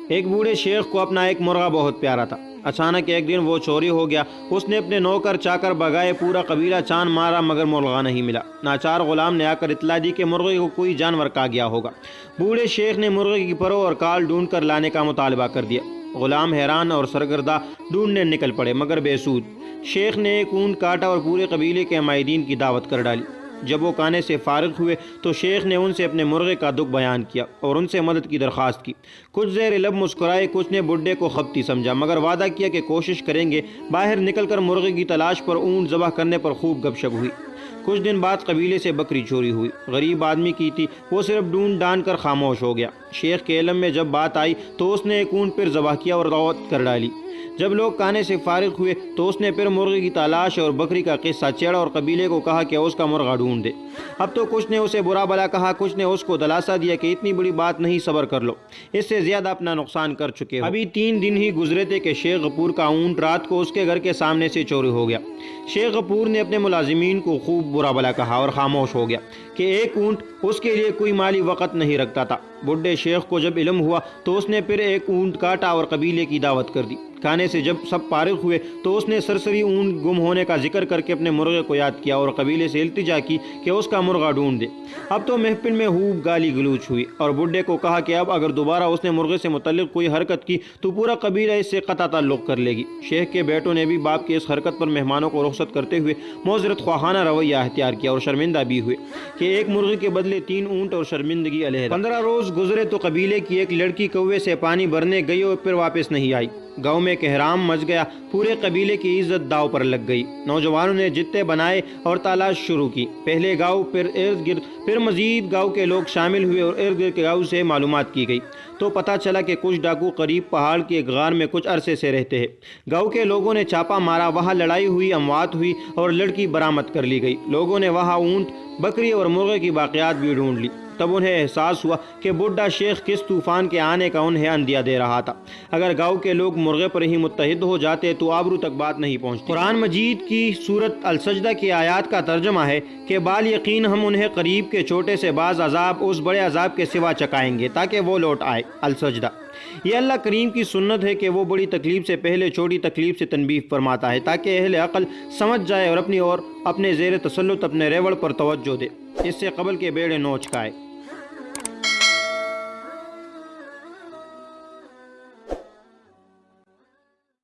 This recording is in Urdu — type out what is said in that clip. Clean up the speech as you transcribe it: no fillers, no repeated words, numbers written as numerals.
ایک بوڑھے شیخ کو اپنا ایک مرغہ بہت پیارا تھا۔ اچانک ایک دن وہ چوری ہو گیا۔ اس نے اپنے نوکر چاکر بگائے، پورا قبیلہ چاند مارا مگر مرغہ نہیں ملا۔ ناچار غلام نے آ کر اطلاع دی کہ مرغے کو کوئی جانور کھا گیا ہوگا۔ بوڑھے شیخ نے مرغے کی پرو اور کال ڈھونڈ کر لانے کا مطالبہ کر دیا۔ غلام حیران اور سرگردہ ڈھونڈنے نکل پڑے مگر بے سود۔ شیخ نے ایک اونٹ کاٹا اور پورے قبیلے کے معاہدین کی دعوت کر ڈالی۔ جب وہ کھانے سے فارغ ہوئے تو شیخ نے ان سے اپنے مرغے کا دکھ بیان کیا اور ان سے مدد کی درخواست کی۔ کچھ زیر لب مسکرائے، کچھ نے بڈھے کو خبتی سمجھا مگر وعدہ کیا کہ کوشش کریں گے۔ باہر نکل کر مرغے کی تلاش پر اونٹ ذبح کرنے پر خوب گپ شپ ہوئی۔ کچھ دن بعد قبیلے سے بکری چوری ہوئی۔ غریب آدمی کی تھی، وہ صرف ڈھونڈ ڈان کر خاموش ہو گیا۔ شیخ کے علم میں جب بات آئی تو اس نے ایک اونٹ پھر ذبح کیا اور دعوت کر ڈالی۔ جب لوگ کھانے سے فارغ ہوئے تو اس نے پھر مرغے کی تلاش اور بکری کا قصہ چھیڑا اور قبیلے کو کہا کہ اس کا مرغہ ڈھونڈ دے۔ اب تو کچھ نے اسے برا بھلا کہا، کچھ نے اس کو دلاسا دیا کہ اتنی بڑی بات نہیں، صبر کر لو، اس سے زیادہ اپنا نقصان کر چکے ہو۔ ابھی 3 دن ہی گزرے تھے کہ شیخ غفور کا اونٹ رات کو اس کے گھر کے سامنے سے چوری ہو گیا۔ شیخ غفور نے اپنے ملازمین کو خوب برا بھلا کہا اور خاموش ہو گیا کہ ایک اونٹ اس کے لیے کوئی مالی وقت نہیں رکھتا تھا۔ بڈھے شیخ کو جب علم ہوا تو اس نے پھر ایک اونٹ کاٹا اور قبیلے کی دعوت کر دی۔ کھانے سے جب سب فارغ ہوئے تو اس نے سرسری اونٹ گم ہونے کا ذکر کر کے اپنے مرغے کو یاد کیا اور قبیلے سے التجا کی کہ اس کا مرغہ ڈھونڈ دے۔ اب تو محفل میں خوب گالی گلوچ ہوئی اور بڈھے کو کہا کہ اب اگر دوبارہ اس نے مرغے سے متعلق کوئی حرکت کی تو پورا قبیلہ اس سے قطع تعلق کر لے گی۔ شیخ کے بیٹوں نے بھی باپ کی اس حرکت پر مہمانوں کو رخصت کرتے ہوئے معذرت خواہانہ رویہ اختیار کیا اور شرمندہ بھی ہوئے کہ ایک مرغے کے بدلے 3 اونٹ اور شرمندگی علیحدہ۔ 15 روز گزرے تو قبیلے کی ایک لڑکی کوے سے پانی بھرنے گئی اور پھر واپس نہیں آئی۔ گاؤں میں کہرام مچ گیا، پورے قبیلے کی عزت داؤ پر لگ گئی۔ نوجوانوں نے جتے بنائے اور تلاش شروع کی۔ پہلے گاؤں، پھر ارد گرد، پھر مزید گاؤں کے لوگ شامل ہوئے اور ارد گرد کے گاؤں سے معلومات کی گئی تو پتہ چلا کہ کچھ ڈاکو قریب پہاڑ کے غار میں کچھ عرصے سے رہتے ہیں۔ گاؤں کے لوگوں نے چھاپا مارا، وہاں لڑائی ہوئی، اموات ہوئی اور لڑکی برآمد کر لی گئی۔ لوگوں نے وہاں اونٹ، بکری اور مرغے کی باقیات بھی ڈھونڈ لی۔ تب انہیں احساس ہوا کہ بڈھا شیخ کس طوفان کے آنے کا انہیں اندیہ دے رہا تھا۔ اگر گاؤں کے لوگ مرغے پر ہی متحد ہو جاتے تو آبرو تک بات نہیں پہنچتی۔ قرآن مجید کی سورت السجدہ کی آیات کا ترجمہ ہے کہ بال یقین ہم انہیں قریب کے چھوٹے سے بعض عذاب اس بڑے عذاب کے سوا چکائیں گے تاکہ وہ لوٹ آئے۔ السجدہ یہ اللہ کریم کی سنت ہے کہ وہ بڑی تکلیف سے پہلے چھوٹی تکلیف سے تنبیہ فرماتا ہے تاکہ اہل عقل سمجھ جائے اور اپنے زیر تسلط اپنے ریوڑ پر توجہ دے، اس سے قبل کے بیڑے نوچ کھائے۔